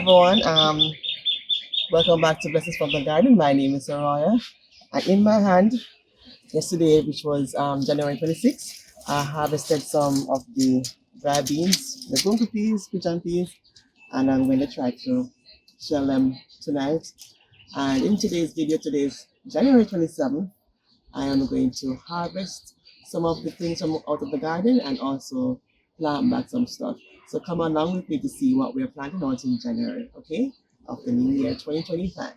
everyone. Welcome back to Blessings from the Garden. My name is Araya, and in my hand yesterday, which was January 26th, I harvested some of the dry beans, the gungo peas, pigeon peas, and I'm going to try to shell them tonight. And in today's video, today's January 27th, I am going to harvest some of the things from out of the garden and also plant back some stuff. So come along with me to see what we're planting out in January, okay, of the new year 2025.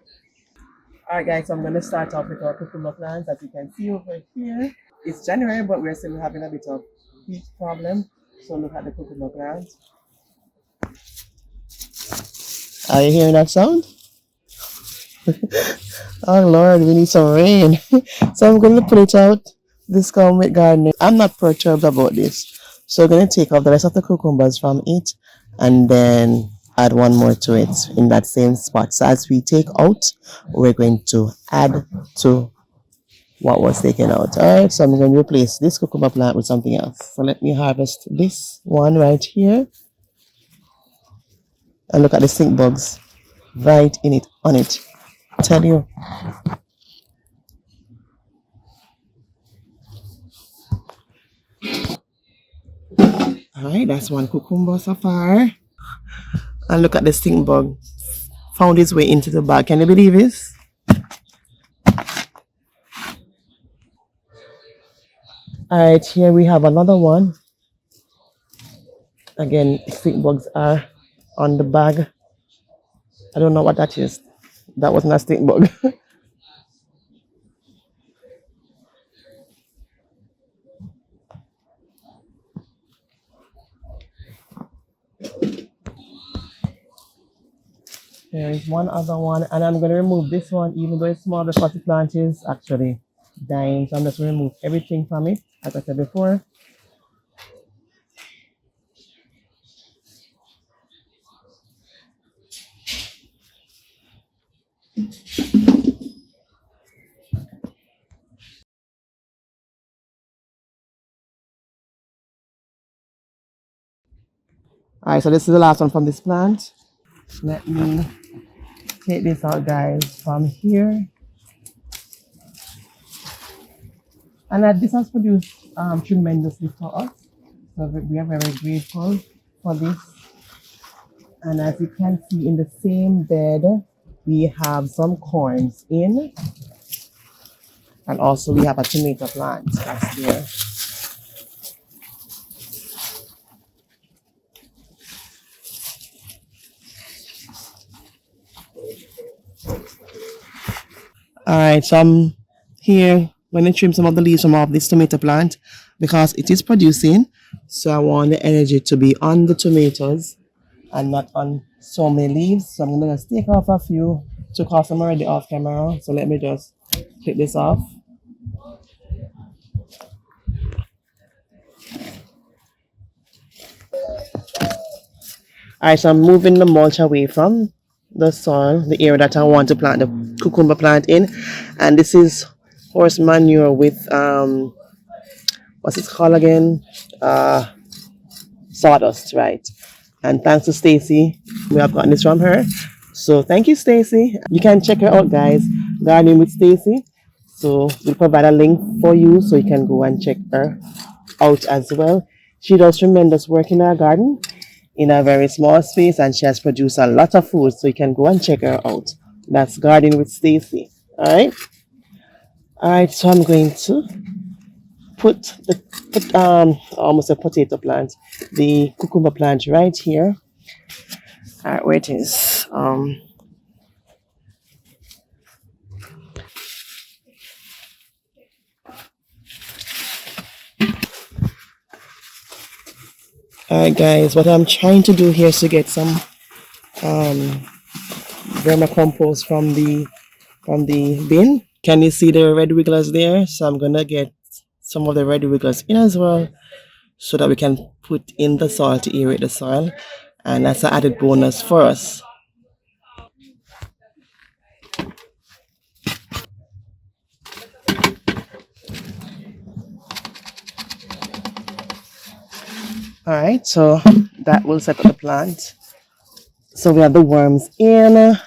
All right, guys, so I'm going to start off with our cucumber plants. As you can see over here, it's January, but we're still having a bit of heat problem. So look at the cucumber plants. Are you hearing that sound? Oh Lord, we need some rain. So I'm going to put it out this with gardening. I'm not perturbed about this. So I'm going to take off the rest of the cucumbers from it and then add one more to it in that same spot. So as we take out, we're going to add to what was taken out. All right, so I'm going to replace this cucumber plant with something else. So let me harvest this one right here. And look at the stink bugs right in it, on it. I tell you. All right, that's one cucumber so far. And look at the stink bug. Found its way into the bag. Can you believe this? All right, here we have another one. Again, stink bugs are on the bag. I don't know what that is. That wasn't a stink bug. There is one other one, and I'm going to remove this one, even though it's small, because the plant is actually dying. So I'm just going to remove everything from it, as I said before. All right, so this is the last one from this plant. Let me take this out, guys, from here. And this has produced tremendously for us. So we are very grateful for this. And as you can see in the same bed, we have some corns in. And also we have a tomato plant that's there. All right, so I'm here going to trim some of the leaves from off this tomato plant because it is producing. So I want the energy to be on the tomatoes and not on so many leaves. So I'm going to take off a few. Took off some already off camera. So let me just clip this off. All right, so I'm moving the mulch away from the soil, the area that I want to plant the cucumber plant in. And this is horse manure with what's it called again? Sawdust, right? And thanks to Stacy, we have gotten this from her. So thank you, Stacy. You can check her out, guys. Gardening with Stacy. So we'll provide a link for you so you can go and check her out as well. She does tremendous work in her garden in a very small space, and she has produced a lot of food, so you can go and check her out. That's Gardening with Stacy. All right, so I'm going to put almost a potato plant, the cucumber plant right here. All right, where it is. Alright guys, what I'm trying to do here is to get some vermicompost from the bin. Can you see the red wigglers there? So I'm gonna get some of the red wigglers in as well so that we can put in the soil to aerate the soil, and that's an added bonus for us. Alright, so that will set up the plant. So we have the worms in.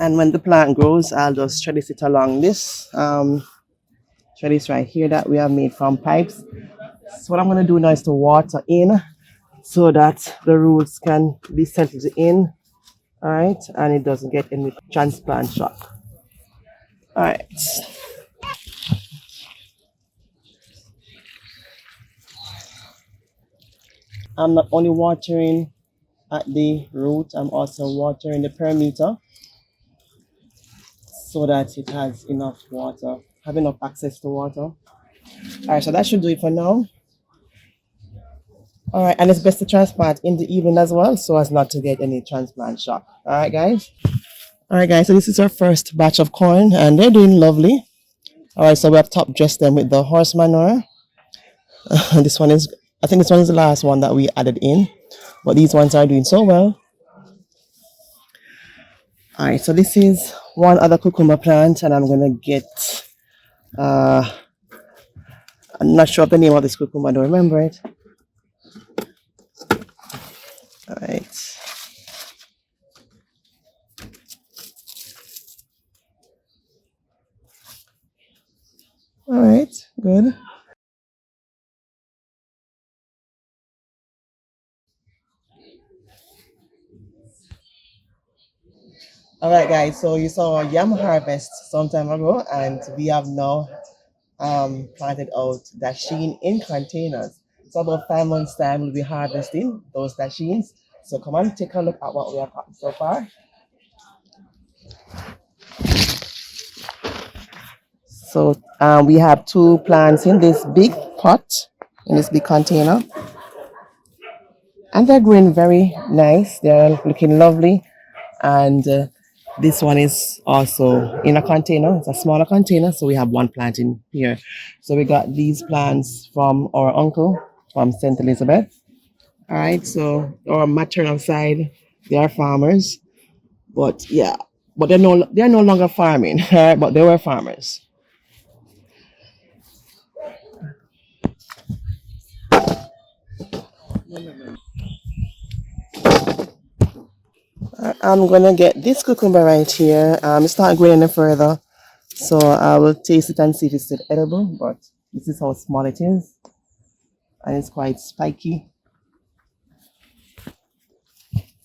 And when the plant grows, I'll just trellis it along this trellis right here that we have made from pipes. So what I'm going to do now is to water in so that the roots can be settled in, all right, and it doesn't get any transplant shock. All right. I'm not only watering at the root, I'm also watering the perimeter so that it has enough water, have enough access to water. All right, so that should do it for now. All right, and it's best to transplant in the evening as well so as not to get any transplant shock. All right, guys. All right, guys, so this is our first batch of corn and they're doing lovely. All right, so we have top dressed them with the horse manure. This one is, I think this one is the last one that we added in, but these ones are doing so well. All right, so this is one other cucumber plant, and I'm gonna get. Uh, I'm not sure of the name of this cucumber. I don't remember it. All right. All right. Good. All right, guys. So you saw yam harvest some time ago, and we have now planted out dasheen in containers. So about 5 months time, we'll be harvesting those dasheens. So come on, take a look at what we have gotten so far. So we have two plants in this big pot, in this big container. And they're growing very nice. They're looking lovely. And this one is also in a container. It's a smaller container. So we have one plant in here. So we got these plants from our uncle from St. Elizabeth. All right. So our maternal side, they are farmers. But yeah, but they're no longer farming. All right. But they were farmers. I'm gonna get this cucumber right here. It's not going any further, so I will taste it and see if it's still edible. But this is how small it is, and it's quite spiky.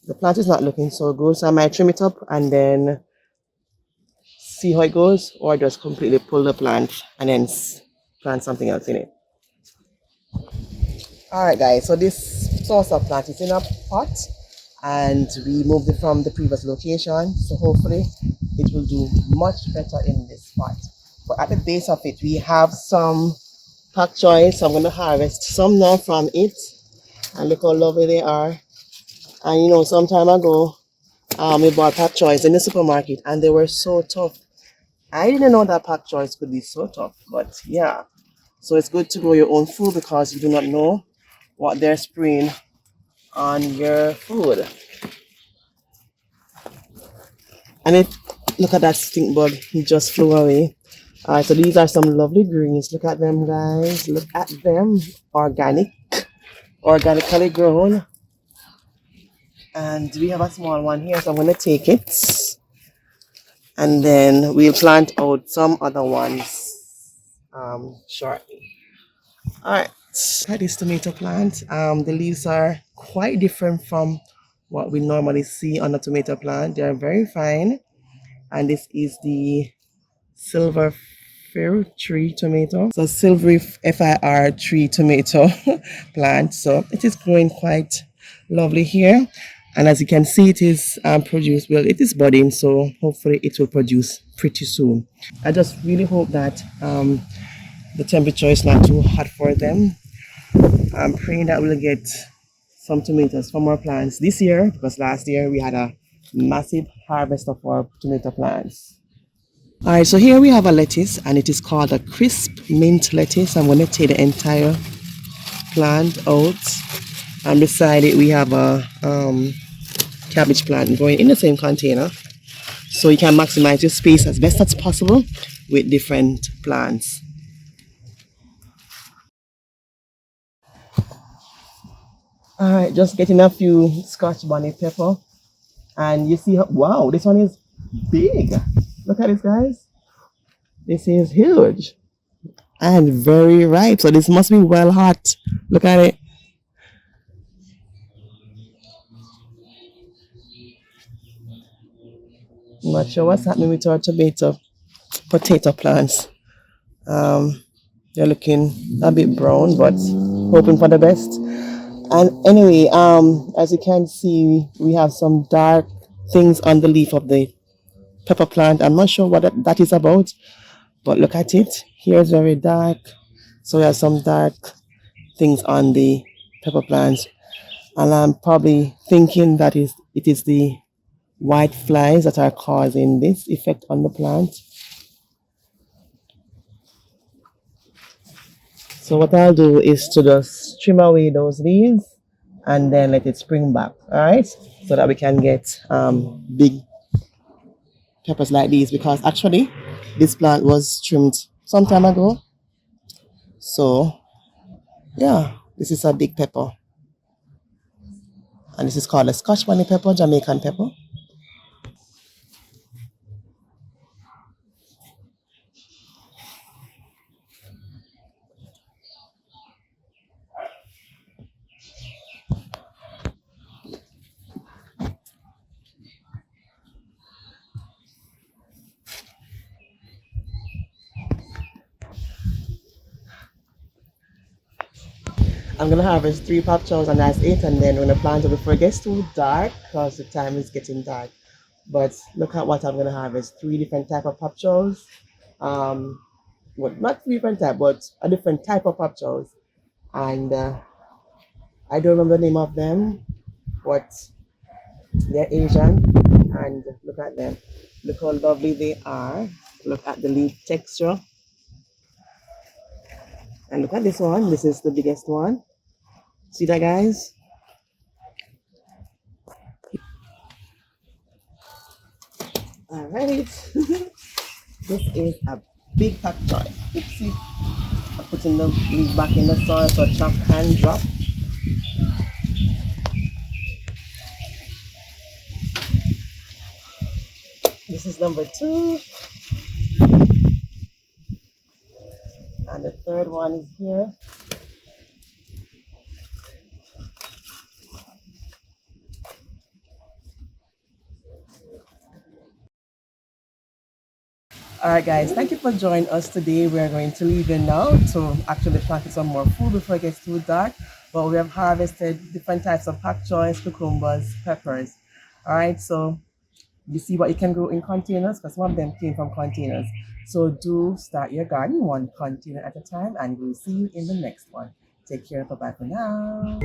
The plant is not looking so good, so I might trim it up and then see how it goes, or just completely pull the plant and then plant something else in it. All right, guys. So this salsa plant is in a pot, and we moved it from the previous location. So hopefully, it will do much better in this pot. But at the base of it, we have some pak choy. So I'm going to harvest some now from it, and look how lovely they are. And you know, some time ago, we bought pak choys in the supermarket, and they were so tough. I didn't know that pak choys could be so tough, but yeah. So it's good to grow your own food because you do not know what they're spraying on your food. And if look at that stink bug, he just flew away. All right, so these are some lovely greens. Look at them, guys. Look at them. Organic, organically grown. And we have a small one here, so I'm gonna take it, and then we'll plant out some other ones shortly. All right. Look at this tomato plant. The leaves are quite different from what we normally see on a tomato plant. They are very fine. And this is the silver fir tree tomato. So silvery FIR tree tomato plant. So it is growing quite lovely here. And as you can see, it is produced, well, it is budding. So hopefully it will produce pretty soon. I just really hope that the temperature is not too hot for them. I'm praying that we'll get some tomatoes from our plants this year because last year we had a massive harvest of our tomato plants. All right, so here we have a lettuce, and it is called a crisp mint lettuce. I'm going to take the entire plant out, and beside it we have a cabbage plant growing in the same container, so you can maximize your space as best as possible with different plants. All right, just getting a few scotch bonnet pepper, and you see how, wow, this one is big. Look at this, guys. This is huge and very ripe, so this must be well hot. Look at it. I'm not sure what's happening with our potato plants. They're looking a bit brown, but hoping for the best. And anyway, as you can see, we have some dark things on the leaf of the pepper plant. I'm not sure what that is about, but look at it. Here it's very dark. So we have some dark things on the pepper plants. And I'm probably thinking that it is the white flies that are causing this effect on the plant. So what I'll do is to just trim away those leaves and then let it spring back, all right? So that we can get big peppers like these, because actually this plant was trimmed some time ago. So yeah, this is a big pepper. And this is called a Scotch bonnet pepper, Jamaican pepper. I'm gonna harvest 3 pak choys, and that's it. And then when the plant before it gets too dark, because the time is getting dark. But look at what I'm gonna harvest: 3 different type of pak choys. Well, not 3 different type, but a different type of pak choys. And I don't remember the name of them, but they're Asian. And look at them. Look how lovely they are. Look at the leaf texture. And look at this one. This is the biggest one. See that, guys? All right. This is a big pak choy. See, I'm putting the leaf back in the soil so chop can drop. This is number 2. And the third one is here. All right, guys, thank you for joining us today. We are going to leave you now to actually plant some more food before it gets too dark. But we have harvested different types of pak choys, cucumbers, peppers. All right, so you see what you can grow in containers, because some of them came from containers. So do start your garden one container at a time, and we'll see you in the next one. Take care. Bye bye for now.